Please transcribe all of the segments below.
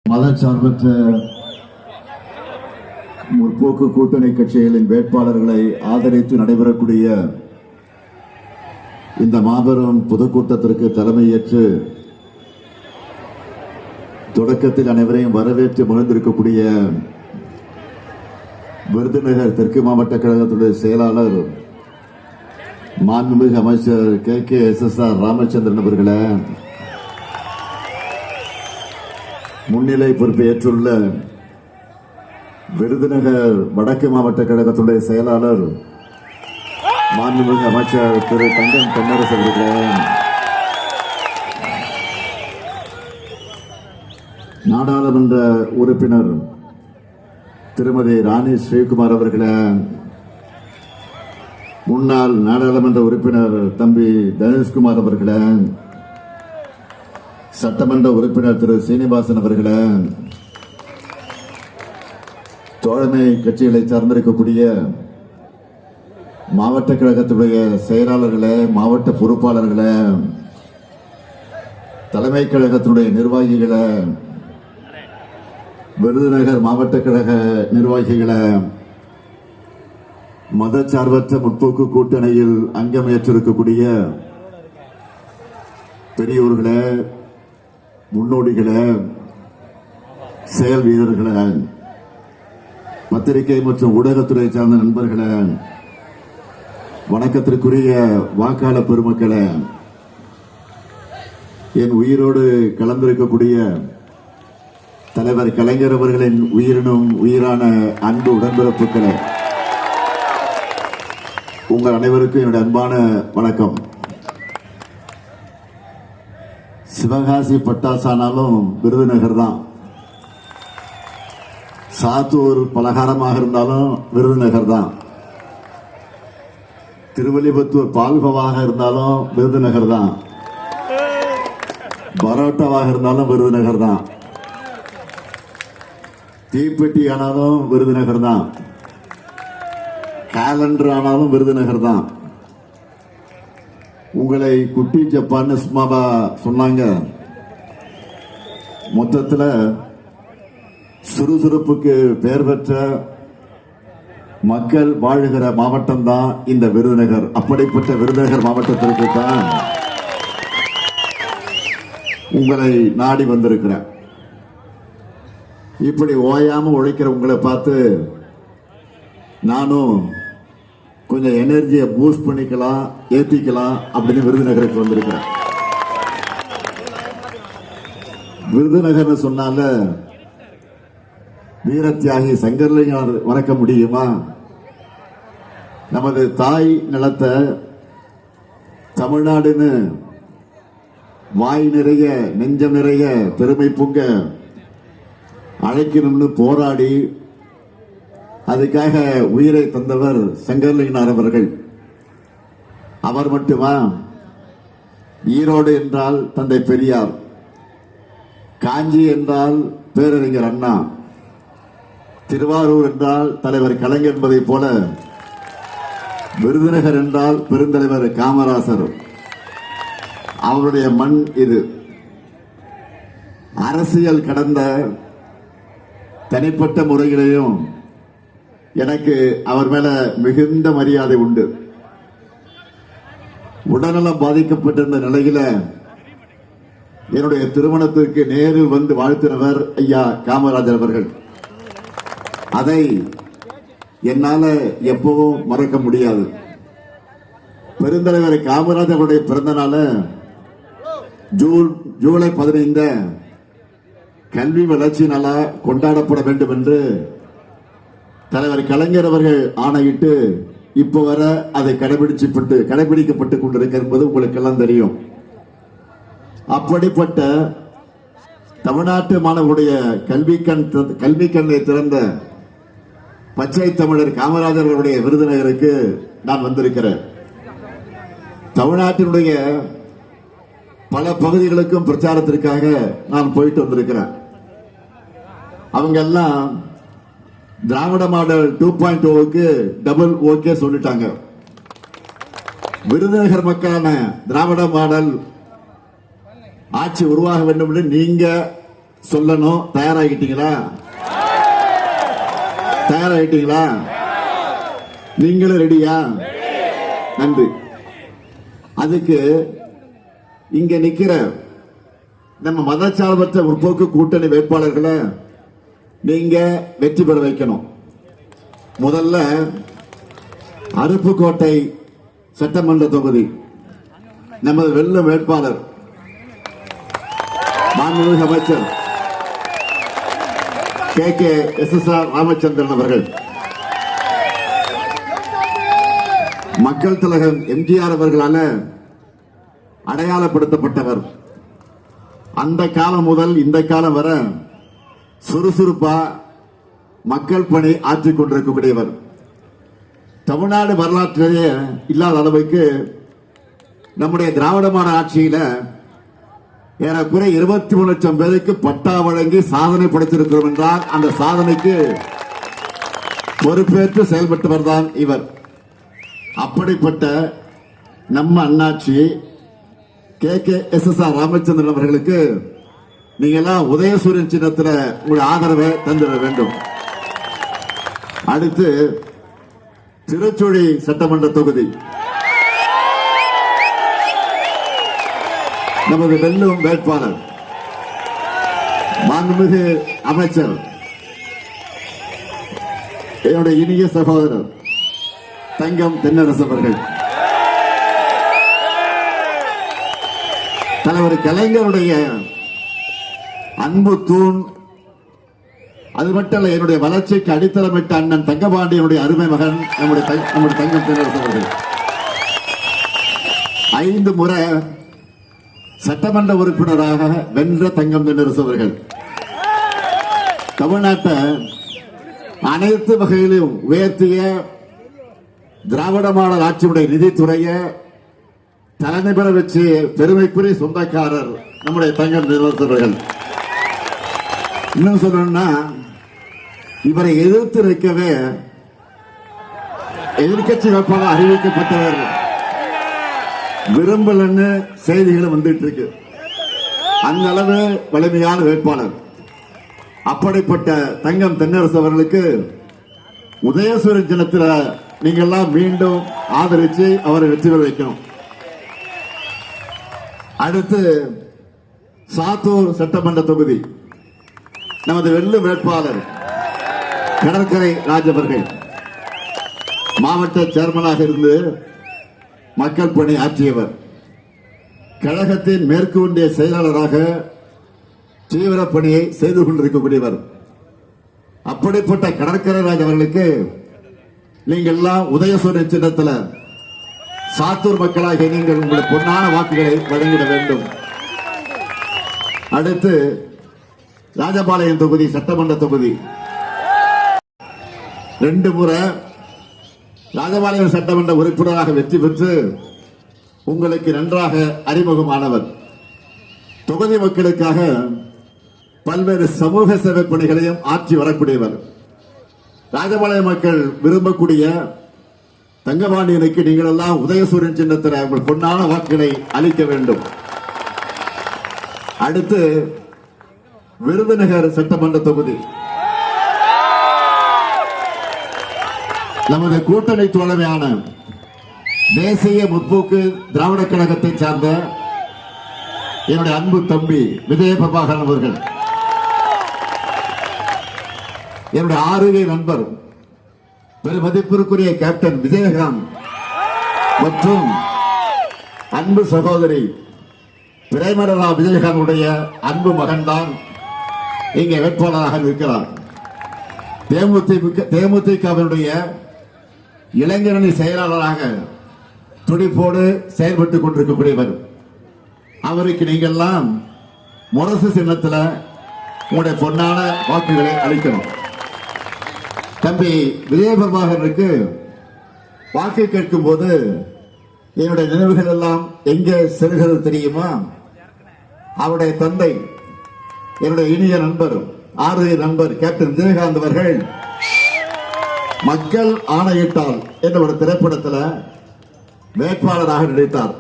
மதச்சார்பற்ற முற்போக்கு கூட்டணி கட்சிகளின் வேட்பாளர்களை ஆதரித்து நடைபெறக்கூடிய இந்த மாபெரும் பொதுக்கூட்டத்திற்கு தலைமையேற்று தொடக்கத்தில் அனைவரையும் வரவேற்று மகிழ்ந்திருக்கக்கூடிய விருதுநகர் தெற்கு மாவட்ட கழகத்துடைய செயலாளர் மாண்புமிகு அமைச்சர் KKSSR ராமச்சந்திரன் அவர்களே, முன்னிலை பொறுப்பை ஏற்றுள்ள விருதுநகர் வடக்கு மாவட்ட கழகத்துடைய செயலாளர் மாண்புமிகு அமைச்சர் திரு தங்கம் தென்னரசு அவர்களே, நாடாளுமன்ற உறுப்பினர் திருமதி ராணி ஸ்ரீகுமார் அவர்களே, முன்னாள் நாடாளுமன்ற உறுப்பினர் தம்பி தனுஷ்குமார் அவர்களே, சட்டமன்ற உறுப்பினர் திரு சீனிவாசன் அவர்களே, தோழமை கட்சிகளை சார்ந்திருக்கக்கூடிய மாவட்ட கழகத்துடைய செயலாளர்களே, மாவட்ட பொறுப்பாளர்களே, தலைமை கழகத்தினுடைய நிர்வாகிகளே, விருதுநகர் மாவட்ட கழக நிர்வாகிகளே, மதச்சார்பற்ற முற்போக்கு கூட்டணியில் அங்கம் ஏற்றிருக்கக்கூடிய பெரியோர்களே, முன்னோடிகளே, செயல் வீரர்களே, பத்திரிகை மற்றும் ஊடகத்துறை சார்ந்த நண்பர்களே, வணக்கத்திற்குரிய வாக்காளர் பெருமக்களே, என் உயிரோடு கலந்திருக்கக்கூடிய தலைவர் கலைஞர் அவர்களின் உயிரினும் உயிரான அன்பு உடன்பிறப்புகளே, உங்கள் அனைவருக்கும் என்னுடைய அன்பான வணக்கம். சிவகாசி பட்டாசானாலும் விருதுநகர் தான், சாத்தூர் பலகாரமாக இருந்தாலும் விருதுநகர் தான், திருவள்ளிபுத்தூர் பால்கோவாக இருந்தாலும் விருதுநகர் தான், பரோட்டாவாக இருந்தாலும் விருதுநகர் தான், தீப்பெட்டி ஆனாலும் விருதுநகர் தான், கேலண்டர் ஆனாலும் விருதுநகர் தான். உங்களை குட்டி ஜப்பான்னு சும்மாவா சொன்னாங்க? மொத்தத்தில் சுறுசுறுப்புக்கு பெயர் பெற்ற மக்கள் வாழுகிற மாவட்டம் தான் இந்த விருதுநகர். அப்படிப்பட்ட விருதுநகர் மாவட்டத்திற்கு தான் உங்களை நாடி வந்திருக்கிறேன். இப்படி ஓயாம உழைக்கிற உங்களை பார்த்து நானும் கொஞ்சம் எனர்ஜியை பூஸ்ட் பண்ணிக்கலாம், ஏத்திக்கலாம் அப்படின்னு விருதுநகருக்கு வந்திருக்கிறேன். விருதுநகர் சொன்னால வீரத்தியாகி சங்கரலிங்கம் மறக்க முடியுமா? நமது தாய் நிலத்தை தமிழ்நாடுன்னு வாய் நிறைய நெஞ்சம் நிறைய பெருமை பொங்க அழைக்கணும்னு போராடி அதுக்காக உயிரை தந்தவர் சங்கரலிங்கனார் அவர்கள். அவர் மட்டுமா? ஈரோடு என்றால் தந்தை பெரியார், காஞ்சி என்றால் பேரறிஞர் அண்ணா, திருவாரூர் என்றால் தலைவர் கலைஞர் என்பதை போல விருதுநகர் என்றால் பெருந்தலைவர் காமராசர். அவருடைய மண் இது. அரசியல் கடந்த தனிப்பட்ட முறையிலையும் எனக்கு அவர் மேல மிகுந்த மரியாதை உண்டு. உடல்நலம் பாதிக்கப்பட்டிருந்த நிலையில என்னுடைய திருமணத்திற்கு நேரில் வந்து வாழ்த்தினவர் ஐயா காமராஜர் அவர்கள். அதை என்னால எப்பவும் மறக்க முடியாது. பெருந்தலைவர் காமராஜருடைய பிறந்த நாள ஜூலை 15 கல்வி வளர்ச்சி நாளா கொண்டாடப்பட வேண்டும் என்று தலைவர் கலைஞர் அவர்கள் ஆணையிட்டு இப்ப வர அதை கடைபிடிக்கப்பட்டு கொண்டிருக்கிறது என்பது உங்களுக்கு எல்லாம் தெரியும். அப்படிப்பட்ட தமிழ்நாட்டு மாணவருடைய கல்வி கண்ணை திறந்த பச்சை தமிழர் காமராஜர் அவருடைய விருதுநகருக்கு நான் வந்திருக்கிறேன். தமிழ்நாட்டினுடைய பல பகுதிகளுக்கும் பிரச்சாரத்திற்காக நான் போயிட்டு வந்திருக்கிறேன். அவங்க எல்லாம் திராவிட மாடல் 2.0க்கு டபுள் ஓகே சொல்லிட்டாங்க. விருதுநகர் மக்களான திராவிட மாடல் ஆட்சி உருவாக வேண்டும் என்று நீங்க சொல்லணும். தயாராகிட்டீங்களா? தயாராகிட்டீங்களா? நீங்களும் ரெடியா? நன்றி. அதுக்கு இங்க நிக்கிற நம்ம மதச்சார்பற்ற முற்போக்கு கூட்டணி வேட்பாளர்களை நீங்க வெற்றி பெற வைக்கணும். முதல்ல அருப்புக்கோட்டை சட்டமன்ற தொகுதி நமது வெல்லும் வேட்பாளர் மாண்புமிகு அமைச்சர் KKSSR ராமச்சந்திரன் அவர்கள், மக்கள் திலகம் எம்ஜிஆர் அவர்களால அடையாளப்படுத்தப்பட்டவர். அந்த காலம் முதல் இந்த காலம் வரை சுறுசுறுப்பா மக்கள் பணி ஆற்றிக் கொண்டிருக்கக்கூடியவர். தமிழ்நாடு வரலாற்றிலேயே இல்லாத அளவுக்கு நம்முடைய திராவிட மாடல் ஆட்சியில ஏறக்குறை 23 லட்சம் பேருக்கு பட்டா வழங்கி சாதனை படைத்திருக்கிறோம் என்றால் அந்த சாதனைக்கு பொறுப்பேற்று செயல்பட்டவர் தான் இவர். அப்படிப்பட்ட நம்ம அண்ணாச்சி KKSSR ராமச்சந்திரன் அவர்களுக்கு நீங்க எல்லாம் உதயசூரியன் சின்னத்தில் உங்களுடைய ஆதரவை தந்திட வேண்டும். அடுத்து திருச்சுழி சட்டமன்ற தொகுதி நமது வெல்லும் வேட்பாளர் மாண்புமிகு அமைச்சர் என்னுடைய இனிய சகோதரர் தங்கம் தென்னரசு அவர்கள். தலைவர் கலைஞருடைய அன்பு தூண், அது மட்டுமல்ல என்னுடைய வளர்ச்சிக்கு அடித்தளமிட்ட அண்ணன் தங்கபாண்டியனுடைய அருமை மகன் நம்முடைய தங்கம் தென்னரசு அவர்கள். 5 முறை சட்டமன்ற உறுப்பினராக வென்ற தங்கம் தென்னரசு அவர்கள் தமிழ்நாட்டை அனைத்து வகையிலும் உயர்த்திய திராவிட மாடல் ஆட்சியுடைய நிதித்துறையை தலைமை பெற வச்சு பெருமைக்குரிய சொந்தக்காரர் நம்முடைய தங்கம் தென்னரசு அவர்கள். இன்னும் சொல்லணும்னா இவரை எதிர்த்து நிற்கவே எதிர்கட்சி வேட்பாளர் அறிவிக்கப்பட்டவர் விரும்பலன்னு செய்திகளும் வந்துட்டு இருக்கு. அந்த அளவு வலிமையான வேட்பாளர். அப்படிப்பட்ட தங்கம் தென்னரசு அவர்களுக்கு உதயசூரியன் சின்னத்தில் நீங்க எல்லாம் மீண்டும் ஆதரிச்சு அவரை வெற்றி பெற வைக்கணும். அடுத்து சாத்தூர் சட்டமன்ற தொகுதி நமது வெல்லும் வேட்பாளர் கடற்கரை ராஜ் அவர்கள் மாவட்ட சேர்மனாக இருந்து மக்கள் பணி ஆற்றியவர். கழகத்தின் மேற்கு ஒன்றிய செயலாளராக தீவிர பணியை செய்து கொண்டிருக்கக்கூடியவர். அப்படிப்பட்ட கடற்கரை ராஜ் அவர்களுக்கு நீங்கள் எல்லாம் உதயசூரியன் சின்னத்தில் சாத்தூர் மக்களாக நீங்கள் உங்களுடைய பொன்னான வாக்குகளை வழங்கிட வேண்டும். அடுத்து ராஜபாளையம் தொகுதி சட்டமன்ற தொகுதி 2 முறை ராஜபாளையம் சட்டமன்ற உறுப்பினராக வெற்றி பெற்று உங்களுக்கு நன்றாக அறிமுகமானவர். தொகுதி மக்களுக்காக பல்வேறு சமூக சேவை பணிகளையும் ஆற்றி வரக்கூடியவர். ராஜபாளையம் மக்கள் விரும்பக்கூடிய தங்கபாண்டியனுக்கு நீங்கள் எல்லாம் உதயசூரியன் சின்னத்தில் உங்கள் பொன்னான வாக்குகளை அளிக்க வேண்டும். அடுத்து விருதுநகர் சட்டமன்ற தொகுதி நமது கூட்டணி தோழமையான தேசிய முற்போக்கு திராவிட கழகத்தை சார்ந்த என்னுடைய அன்பு தம்பி விஜய பிரபாகரன் அவர்கள், என்னுடைய ஆறுகை நண்பர் பெருமதிப்பிற்குரிய கேப்டன் விஜயகாந்த் மற்றும் அன்பு சகோதரி பிரேமலதா விஜயகாந்துடைய அன்பு மகன்தான் இங்கே வேட்பாளராக இருக்கிறார். தேமுதிகவினுடைய இளைஞரணி செயலாளராக துடிப்போடு செயல்பட்டுக் கொண்டிருக்கக்கூடியவர். அவருக்கு நீங்கள் எல்லாம் முரசு சின்னத்தில் உங்களுடைய பொன்னான வாக்குகளை அளிக்கணும். தம்பி விஜய பிரபாகரனுக்கு வாக்கு கேட்கும் போது என்னுடைய நினைவுகள் எல்லாம் எங்கே செல்கிறது தெரியுமா? அவருடைய தந்தை என்னுடைய இனிய நண்பர் ஆறுதல் நண்பர் கேப்டன் விஜயகாந்த் அவர்கள் மக்கள் ஆணையிட்டால் என்ற ஒரு திரைப்படத்தில் வேட்பாளராக நடித்தார்.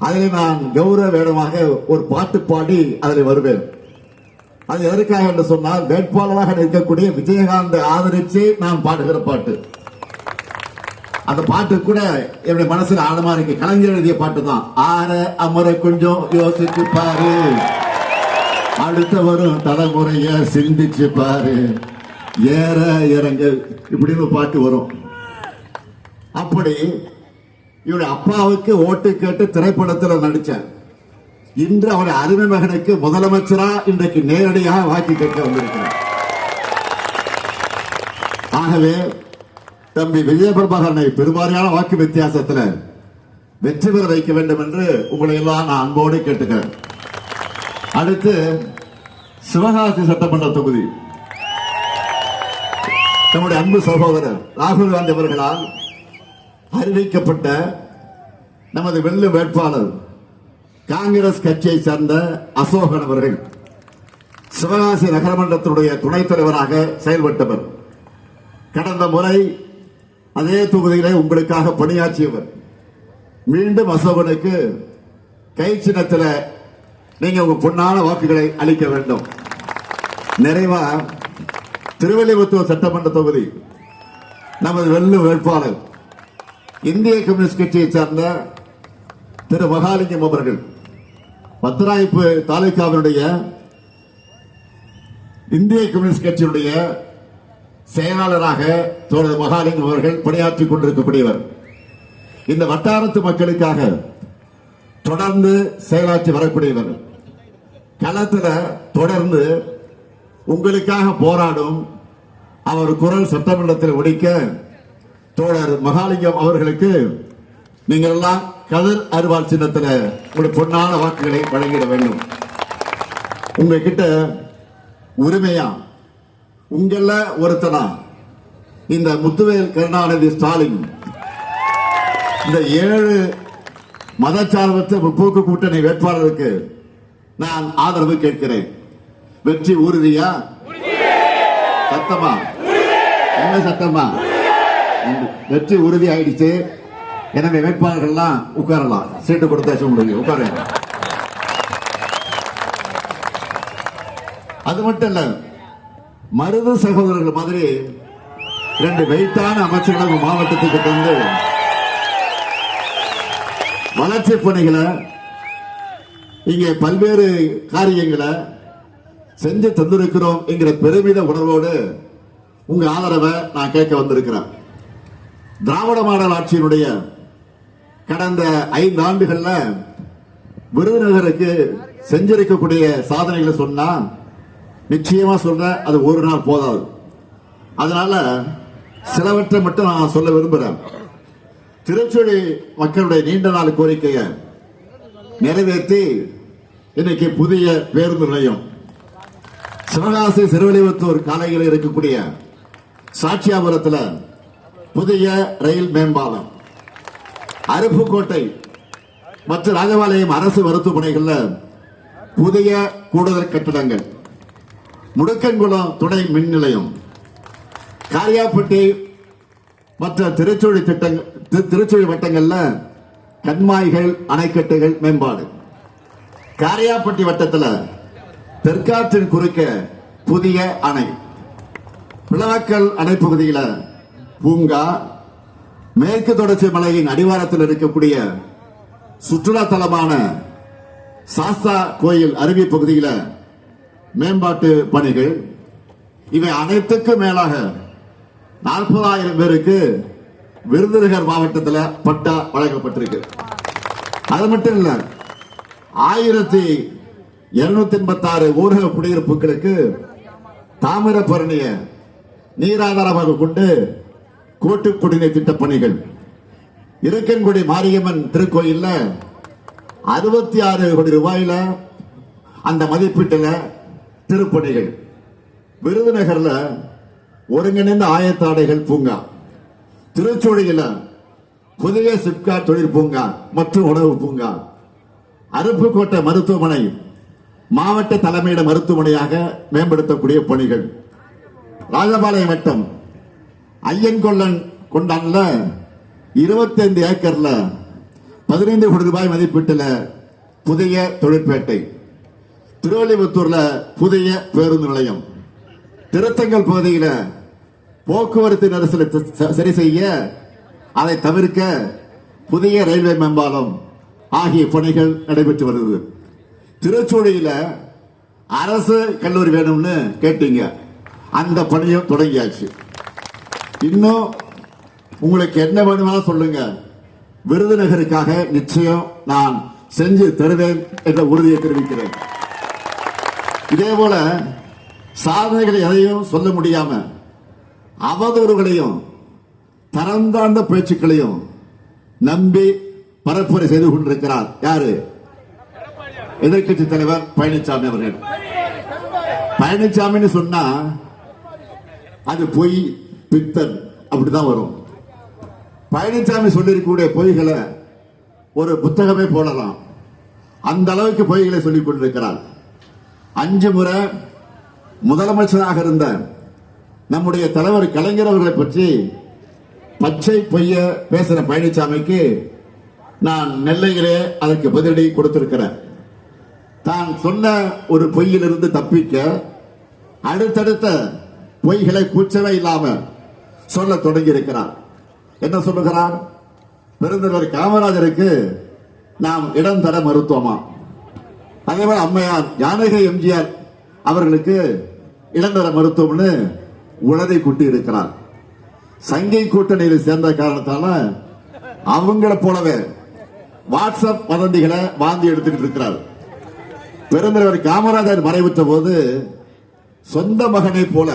அதில் நான் கௌரவ வேடமாக ஒரு பாட்டு பாடி அதில் வருவேன். அது எதற்காக என்று சொன்னால் வேட்பாளராக நிற்கக்கூடிய விஜயகாந்த் ஆதரிச்சு நான் பாடுகிற பாட்டு. அந்த பாட்டு கூட என்னுடைய மனசுல ஆழமா இருக்கு. கலைஞர் எழுதிய பாட்டு தான். ஆற அமர கொஞ்சம் யோசிச்சு பாரு, அடுத்த வரும் தலைமுறைய சிந்திச்சு பாரு, ஏற இறங்க இப்படின்னு பாட்டு வரும். அப்படி இவருடைய அப்பாவுக்கு ஓட்டு கேட்டு திரைப்படத்தில் நடிச்சார். இன்று அவருடைய அருமை மகனுக்கு முதலமைச்சரா இன்றைக்கு நேரடியாக வாக்கு கேட்க வந்திருக்கிறார். ஆகவே தம்பி விஜய பிரபாகரனை பெருவாரியான வாக்கு வித்தியாசத்தில் வெற்றி பெற வைக்க வேண்டும் என்று உங்களை எல்லாம் நான் அன்போடு கேட்டுக்கிறேன். அடுத்து சிவகாசி சட்டமன்ற தொகுதி நம்முடைய அன்பு சகோதரர் ராகுல் காந்தி அவர்களால் அறிவிக்கப்பட்ட நமது வெள்ளு வேட்பாளர் காங்கிரஸ் கட்சியை சேர்ந்த அசோகன் அவர்கள் சிவகாசி நகரமன்றத்தினுடைய துணைத் தலைவராக செயல்பட்டவர். கடந்த முறை அதே தொகுதியிலே உங்களுக்காக பணியாற்றியவர். மீண்டும் அசோகனுக்கு கை சின்னத்தில் நீங்க உங்க பொன்னான வாக்குகளை அளிக்க வேண்டும். நிறைவா திருவள்ளிபுத்தூர் சட்டமன்ற தொகுதி நமது வெள்ளு வேட்பாளர் இந்திய கம்யூனிஸ்ட் கட்சியை சார்ந்த திரு மகாலிங்கம் அவர்கள் பத்திராய்ப்பு தாலுகாவினுடைய இந்திய கம்யூனிஸ்ட் கட்சியினுடைய செயலாளராக தோழர் மகாலிங்கம் அவர்கள் பணியாற்றிக் கொண்டிருக்கக்கூடியவர். இந்த வட்டாரத்து மக்களுக்காக தொடர்ந்து செயலாற்றி வரக்கூடியவர். களத்தில் தொடர்ந்து உங்களுக்காக போராடும் அவர் குரல் சட்டமன்றத்தில் ஒலிக்க தோழர் மகாலிங்கம் அவர்களுக்கு நீங்கள் எல்லாம் கதிர் அருவாள் சின்னத்தில் ஒரு பொன்னான வாக்குகளை வழங்கிட வேண்டும். உங்ககிட்ட உரிமையா உங்கள ஒருத்தனா இந்த முத்துவேல் கருணாநிதி ஸ்டாலின் இந்த 7 மதச்சார்பற்ற முற்போக்கு கூட்டணி வேட்பாளருக்கு நான் ஆதரவு கேட்கிறேன். வெற்றி உறுதியா? சத்தமா? என்ன சத்தமா? வெற்றி உறுதி ஆயிடுச்சு. எனவே வேட்பாளர்கள்லாம் உட்காரலாம். சீட்டு கொடுத்தாச்சு உங்களுக்கு, உட்கார. அது மட்டும் இல்ல, மருது சகோதரர்கள் மாதிரி 2 வெயிட்டான அமைச்சர்கள் மாவட்டத்துக்கு தந்து வளர்ச்சி பணிகளை இங்கே பல்வேறு காரியங்களை செஞ்சு தந்திருக்கிறோம் என்கிற பெருமித உணர்வோடு உங்க ஆதரவை நான் கேட்க வந்திருக்கிறேன். திராவிட மாடல் ஆட்சியினுடைய கடந்த 5 ஆண்டுகள்ல விருதுநகருக்கு செஞ்சிருக்கக்கூடிய சாதனைகளை சொன்னா நிச்சயமா சொல்ற அது ஒரு நாள் போதாது. அதனால சிலவற்றை மட்டும் நான் சொல்ல விரும்புறேன். திருச்சுழி மக்களுடைய நீண்ட நாள் கோரிக்கையை நிறைவேற்றி இன்னைக்கு புதிய பேருந்து நிலையம், சிவகாசி திருவள்ளிபுத்தூர் காலையில் இருக்கக்கூடிய சாட்சியாபுரத்தில் புதிய ரயில் மேம்பாலம், அருப்புக்கோட்டை மற்றும் ராஜபாளையம் அரசு மருத்துவமனைகளில் புதிய கூடுதல் கட்டடங்கள், முடுக்கன்குளம் துணை மின் நிலையம், காரியாப்பட்டி மற்ற திருச்சுழி வட்டங்களில் கண்மாய்கள், அணைக்கட்டுகள் மேம்பாடு, காரியாப்பட்டி வட்டத்தில் தெற்காற்றின் குறுக்க புதிய அணை, பிளவக்கல் அணை பகுதியில் பூங்கா, மேற்கு தொடர்ச்சி மலையின் அடிவாரத்தில் இருக்கக்கூடிய சுற்றுலா தலமான சாஸ்தா கோயில் அருவி பகுதியில் மேம்பாட்டு பணிகள். இவை அனைத்துக்கும் மேலாக 40,000 பேருக்கு விருதுநகர் மாவட்டத்தில் பட்டா வழங்கப்பட்டிருக்கு. அது மட்டும் இல்ல, 1286 ஊரக குடியிருப்புகளுக்கு தாமிரபரணிய நீராதாரமாக கொண்டு கூட்டு குடிநீர் திட்ட பணிகள். இருக்கன்குடி மாரியம்மன் திருக்கோயில்ல 66 கோடி ரூபாயில அந்த மதிப்பீட்டில் திருப்பணிகள். விருதுநகர்ல ஒருங்கிணைந்த ஆயத்தாடைகள் பூங்கா, திருச்சூழியில புதிய சிப்காட் தொழில் பூங்கா மற்றும் உணவு பூங்கா, அருப்புக்கோட்டை மருத்துவமனை மாவட்ட தலைமையிட மருத்துவமனையாக மேம்படுத்தக்கூடிய பணிகள், ராஜபாளையம் வட்டம் ஐயன்கொள்ளன் கொண்டான்ல 25 ஏக்கர்ல 15 கோடி ரூபாய் மதிப்பீட்டில் புதிய தொழிற்பேட்டை, திருவள்ளிபுத்தூர்ல புதிய பேருந்து நிலையம், திருத்தங்கல் பகுதியில் போக்குவரத்து நெரிசலை சரி செய்ய, அதை தவிர்க்க புதிய ரயில்வே மேம்பாலம் ஆகிய பணிகள் நடைபெற்று வருகிறது. திருச்சூழியில அரசு கல்லூரி வேணும்னு கேட்டீங்க, அந்த பணியும் தொடங்கியாச்சு. இன்னும் உங்களுக்கு என்ன வேணுமாலும் சொல்லுங்க, விருதுநகருக்காக நிச்சயம் நான் செஞ்சு தருவேன் என்ற உறுதியை தெரிவிக்கிறேன். இதே போல சாதனைகளை எதையும் சொல்ல முடியாம அவதூறுகளையும் தரம் தாழ்ந்த பேச்சுக்களையும் நம்பி பரப்புரை செய்து கொண்டிருக்கிறார் யாரு? எதிர்கட்சி தலைவர் பழனிசாமி அவர்கள். பழனிசாமின்னு சொன்னா அது பொய், பித்தன் அப்படிதான் வரும். பழனிசாமி சொல்லிருக்கக்கூடிய பொய்களை ஒரு புத்தகமே போடலாம், அந்த அளவுக்கு பொய்களை சொல்லிக் கொண்டிருக்கிறார். 5 முறை முதலமைச்சராக இருந்த நம்முடைய தலைவர் கலைஞர் அவர்களை பற்றி பச்சை பொய்ய பேசுற பழனிசாமிக்கு நான் நெல்லையிலே அதற்கு பதிலடி கொடுத்திருக்கிறேன். தான் சொன்ன ஒரு பொய்யிலிருந்து தப்பிக்க அடுத்தடுத்த பொய்களை கூச்சவே இல்லாம சொல்ல தொடங்கி இருக்கிறார். என்ன சொல்லுகிறார்? பெருந்தலைவர் காமராஜருக்கு நாம் இடம் தர மறுத்தோமா, அதேபோல அம்மையார் ஜானகி எம்ஜிஆர் அவர்களுக்கு இடம் தர மறுத்தோம்னு உளதை கூட்டி இருக்கிறார். சங்கை கூட்டணியில் சேர்ந்த காரணத்தால அவங்கள போலவே வாட்ஸ்அப் வதந்திகளை வாந்தி எடுத்துக்கிட்டு இருக்கிறார். பெருந்தலைவர் காமராஜர் மறைவுற்ற போது சொந்த மகனை போல